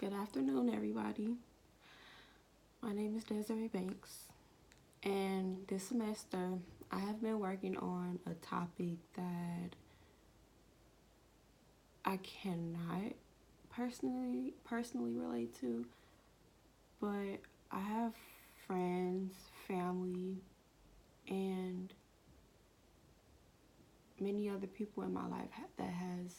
Good afternoon, everybody. My name is Desiree Banks, and this semester I have been working on a topic that I cannot personally relate to, but I have friends, family, and many other people in my life that has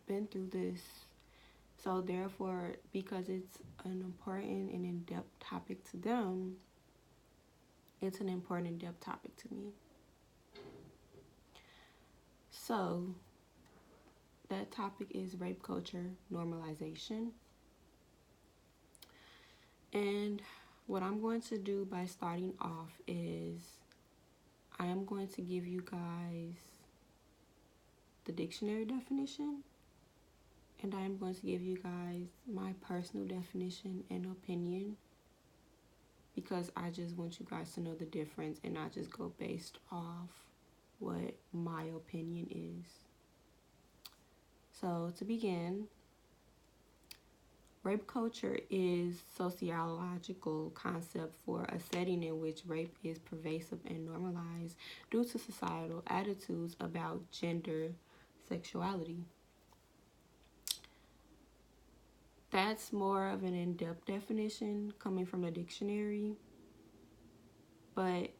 been through this. So therefore, because it's an important and in-depth topic to them, it's an important in-depth topic to me. So that topic is rape culture normalization. And what I'm going to do by starting off is I am going to give you guys the dictionary definition, and I am going to give you guys my personal definition and opinion, because I just want you guys to know the difference and not just go based off what my opinion is. So to begin, rape culture is sociological concept for a setting in which rape is pervasive and normalized due to societal attitudes about gender, sexuality. That's more of an in-depth definition coming from the dictionary, but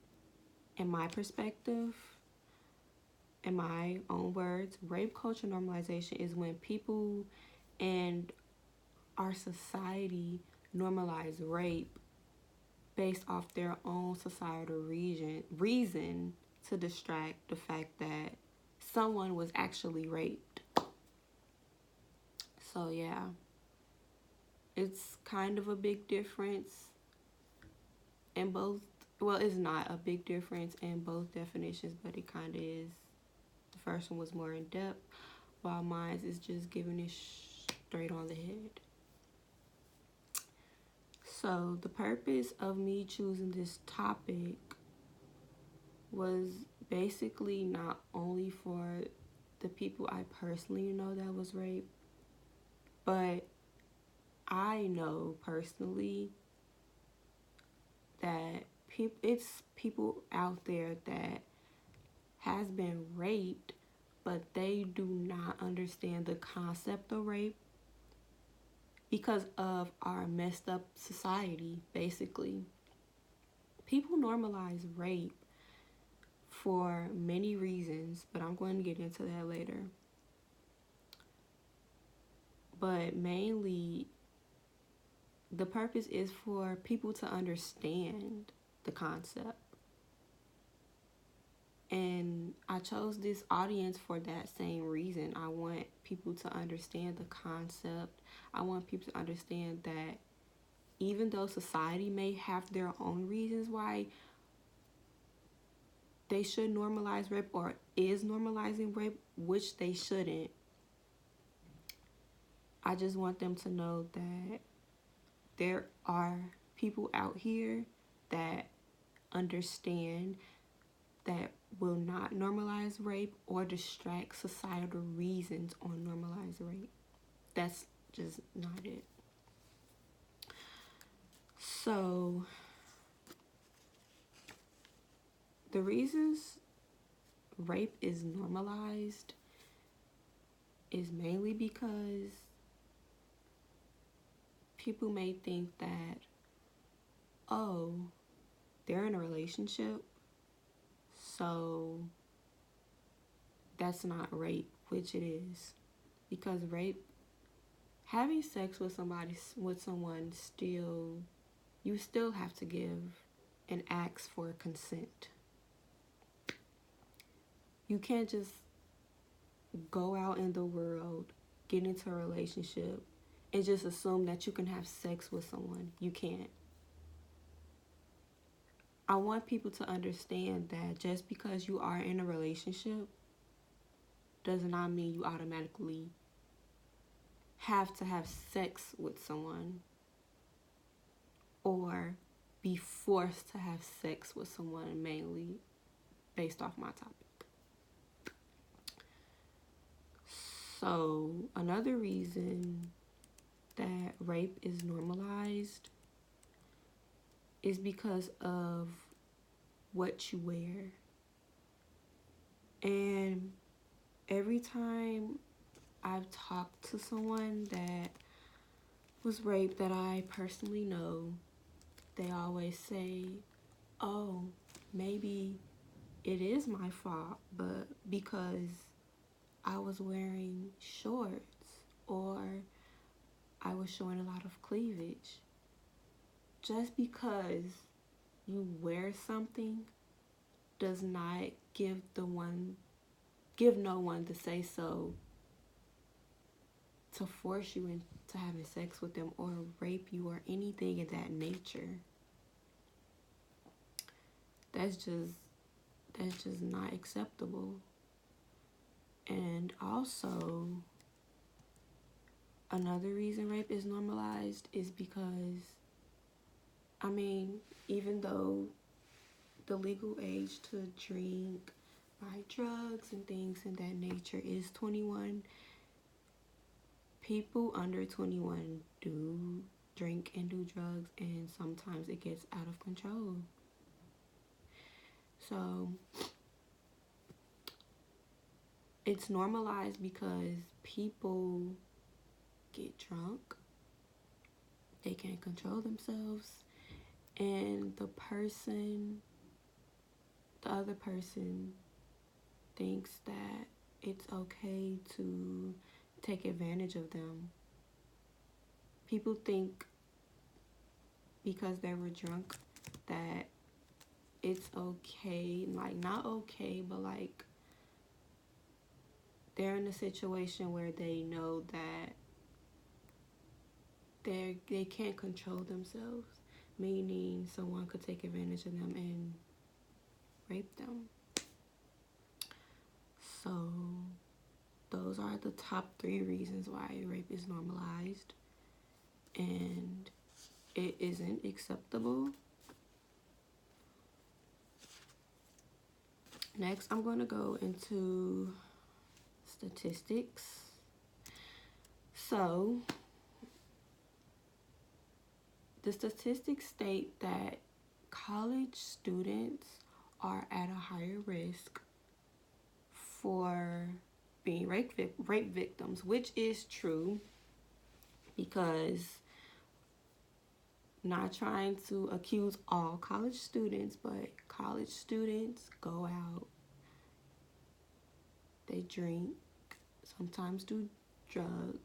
in my perspective, in my own words, rape culture normalization is when people and our society normalize rape based off their own societal reason to distract the fact that someone was actually raped. So yeah, it's kind of a big difference in both. Well, it's not a big difference in both definitions, but it kind of is. The first one was more in depth, while mine is just giving it straight on the head. So the purpose of me choosing this topic was basically not only for the people I personally know that was raped, but I know personally that it's people out there that has been raped, but they do not understand the concept of rape because of our messed up society, basically. People normalize rape for many reasons, but I'm going to get into that later. But mainly, the purpose is for people to understand the concept. And I chose this audience for that same reason. I want people to understand the concept. I want people to understand that even though society may have their own reasons why they should normalize rape or is normalizing rape, which they shouldn't, I just want them to know that there are people out here that understand, that will not normalize rape or distract societal reasons on normalize rape. That's just not it. So the reasons rape is normalized is mainly because people may think that, oh, they're in a relationship, so that's not rape, which it is. Because rape, having sex with someone still, you still have to give and ask for consent. You can't just go out in the world, get into a relationship, and just assume that you can have sex with someone. You can't. I want people to understand that just because you are in a relationship does not mean you automatically have to have sex with someone or be forced to have sex with someone, mainly based off my topic. So another reason that rape is normalized is because of what you wear. And every time I've talked to someone that was raped that I personally know, they always say, oh, maybe it is my fault, but because I was wearing shorts or I was showing a lot of cleavage. Just because you wear something does not give no one the say so to force you into having sex with them or rape you or anything of that nature. That's just not acceptable. And also, another reason rape is normalized is because, I mean, even though the legal age to drink, buy drugs, and things in that nature is 21, people under 21 do drink and do drugs, and sometimes it gets out of control. So it's normalized because people get drunk, they can't control themselves, and the other person thinks that it's okay to take advantage of them. People think because they were drunk that it's okay, like not okay, but like they're in a situation where they know that they can't control themselves, meaning someone could take advantage of them and rape them. So those are the top 3 reasons why rape is normalized and it isn't acceptable. Next, I'm going to go into statistics. So the statistics state that college students are at a higher risk for being rape victims, which is true, because not trying to accuse all college students, but college students go out, they drink, sometimes do drugs,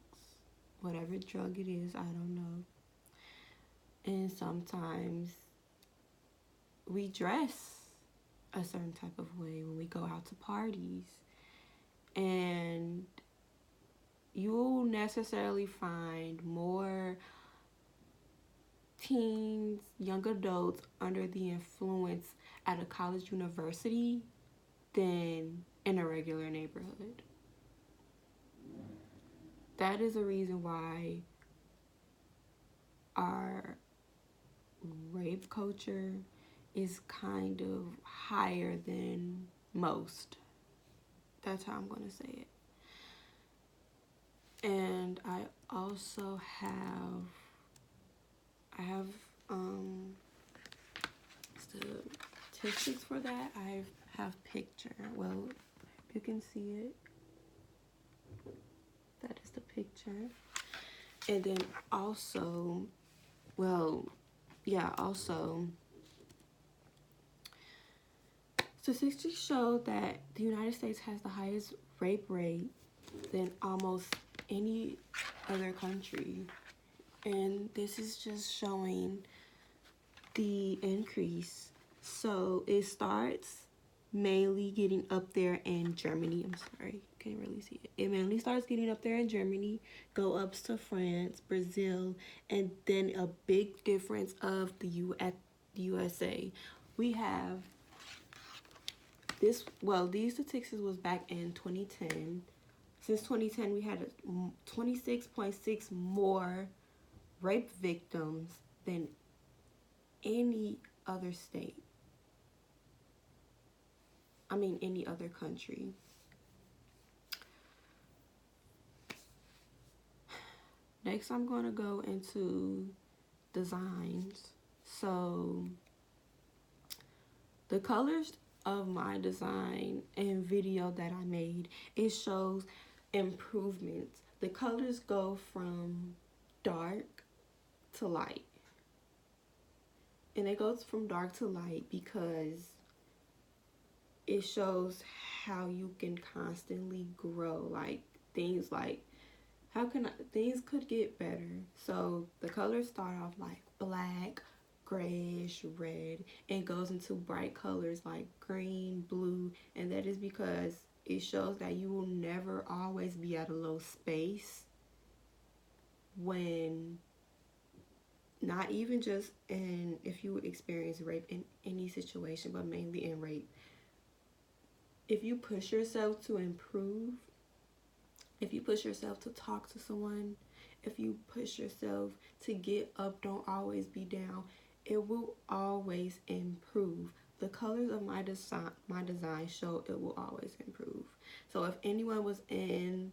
whatever drug it is, I don't know. And sometimes we dress a certain type of way when we go out to parties. And you'll necessarily find more teens, young adults under the influence at a college university than in a regular neighborhood. That is a reason why our rape culture is kind of higher than most. That's how I'm going to say it. And I also have statistics for that. I have picture. Well, you can see it. That is the picture. And then also, statistics show that the United States has the highest rape rate than almost any other country. And this is just showing the increase. So it starts mainly getting up there in Germany. I'm sorry, can't really see it. It mainly starts getting up there in Germany, go up to France, Brazil, and then a big difference of the USA. We have this, these statistics was back in 2010. Since 2010, we had 26.6 more rape victims than any other state. Any other country. Next, I'm going to go into designs. So the colors of my design and video that I made, it shows improvements. The colors go from dark to light. And it goes from dark to light because it shows how you can constantly grow. Like things like things could get better. So the colors start off like black, grayish, red, and goes into bright colors like green, blue, and that is because it shows that you will never always be at a low space when, not even just in, if you experience rape in any situation, but mainly in rape. If you push yourself to improve, if you push yourself to talk to someone, if you push yourself to get up, don't always be down, it will always improve. The colors of my design show it will always improve. So if anyone was in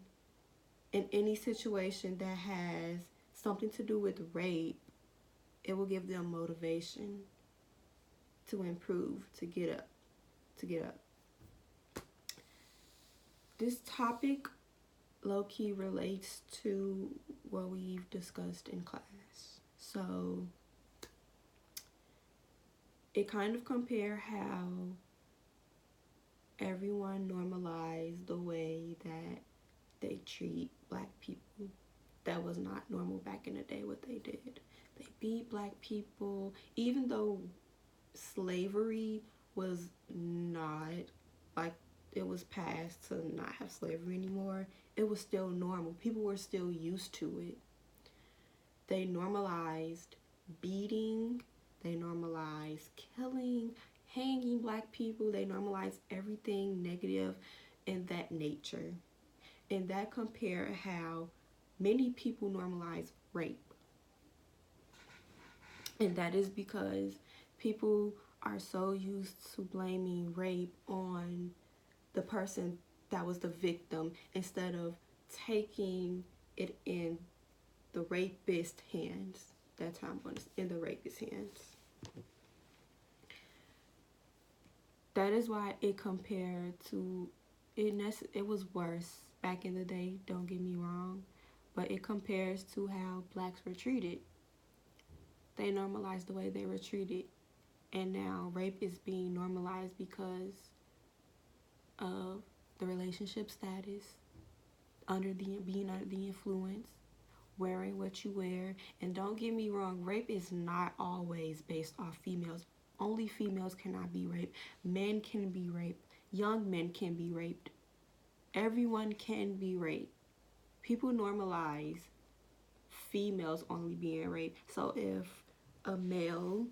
any situation that has something to do with rape, it will give them motivation to improve, to get up, to get up. This topic low-key relates to what we've discussed in class. So it kind of compare how everyone normalized the way that they treat black people. That was not normal back in the day what they did. They beat black people, even though slavery was not, like, it was passed to not have slavery anymore. It was still normal. People were still used to it. They normalized beating, they normalized killing, hanging black people. They normalized everything negative in that nature. And that compare how many people normalize rape. And that is because people are so used to blaming rape on the person that was the victim instead of taking it in the rapist's hands. That's how I'm going to, in the rapist's hands. That is why it compared to, it was worse back in the day, don't get me wrong, but it compares to how blacks were treated. They normalized the way they were treated, and now rape is being normalized because of the relationship status, being under the influence, wearing what you wear. And don't get me wrong, rape is not always based off females. Only females cannot be raped. Men can be raped. Young men can be raped. Everyone can be raped. People normalize females only being raped. So if a male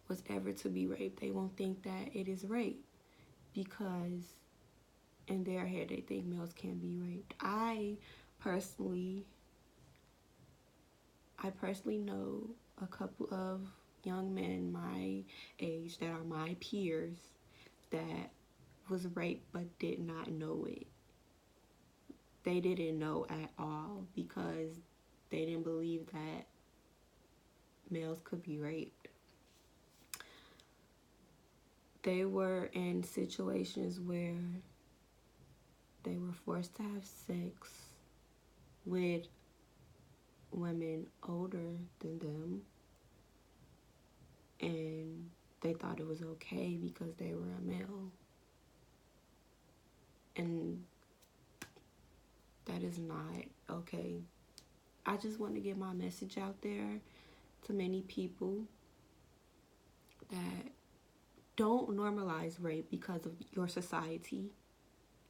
was ever to be raped, they won't think that it is rape because in their head they think males can be raped. I personally know a couple of young men my age that are my peers that was raped but did not know it. They didn't know at all because they didn't believe that males could be raped. They were in situations where they were forced to have sex with women older than them, and they thought it was okay because they were a male. And that is not okay. I just want to get my message out there to many people that don't normalize rape because of your society.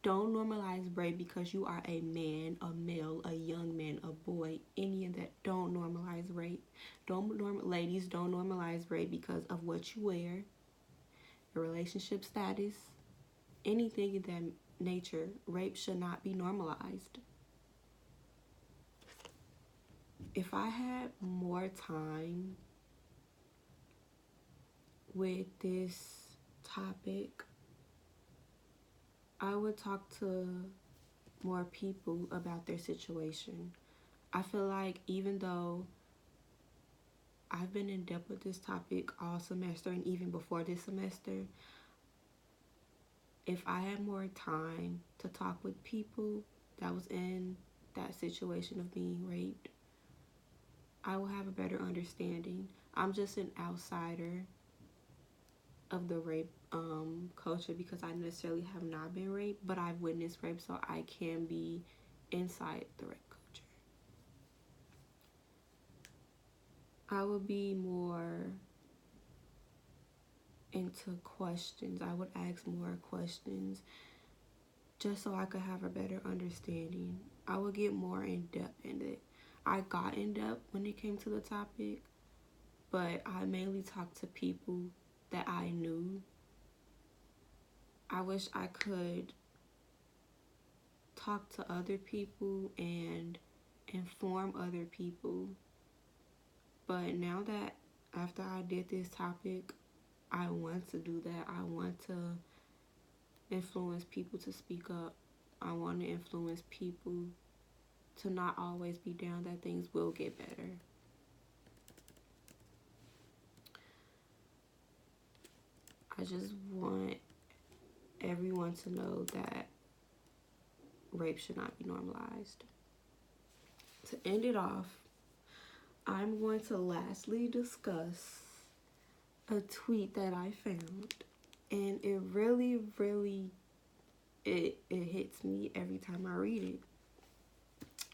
Don't normalize rape because you are a man, a male, a young man, a boy, any of that. Don't normalize rape. Ladies, don't normalize rape because of what you wear, your relationship status, anything of that nature. Rape should not be normalized. If I had more time with this topic, I would talk to more people about their situation. I feel like even though I've been in depth with this topic all semester and even before this semester, if I had more time to talk with people that was in that situation of being raped, I will have a better understanding. I'm just an outsider of the rape culture because I necessarily have not been raped, but I've witnessed rape, so I can be inside the rape culture. I would be more into questions. I would ask more questions just so I could have a better understanding. I would get more in depth in it. I got in depth when it came to the topic, but I mainly talked to people that I knew. I wish I could talk to other people and inform other people. But now that after I did this topic, I want to do that. I want to influence people to speak up. I want to influence people to not always be down, that things will get better. I just want everyone to know that rape should not be normalized. To end it off, I'm going to lastly discuss a tweet that I found, and it really it hits me every time I read it.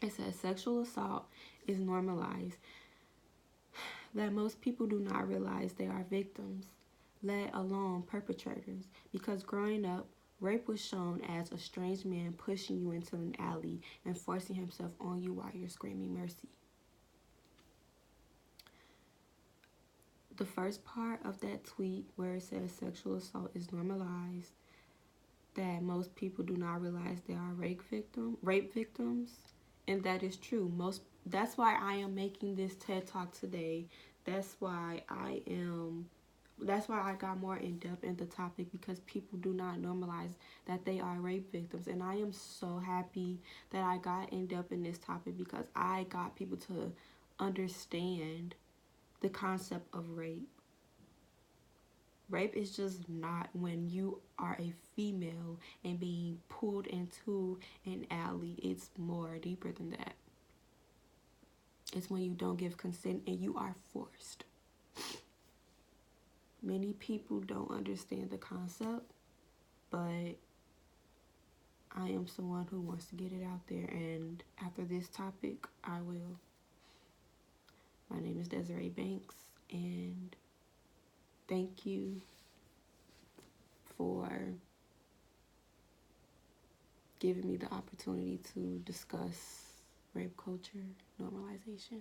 It says sexual assault is normalized, that most people do not realize they are victims, let alone perpetrators, because growing up, rape was shown as a strange man pushing you into an alley and forcing himself on you while you're screaming mercy. The first part of that tweet where it says sexual assault is normalized, that most people do not realize they are rape victims, and that is true. That's why I am making this TED Talk today. That's why I got more in depth in the topic, because people do not normalize that they are rape victims. And I am so happy that I got in depth in this topic, because I got people to understand the concept of rape. Rape is just not when you are a female and being pulled into an alley. It's more deeper than that. It's when you don't give consent and you are forced. Many people don't understand the concept, but I am someone who wants to get it out there, and after this topic, I will. My name is Desiree Banks, and thank you for giving me the opportunity to discuss rape culture normalization.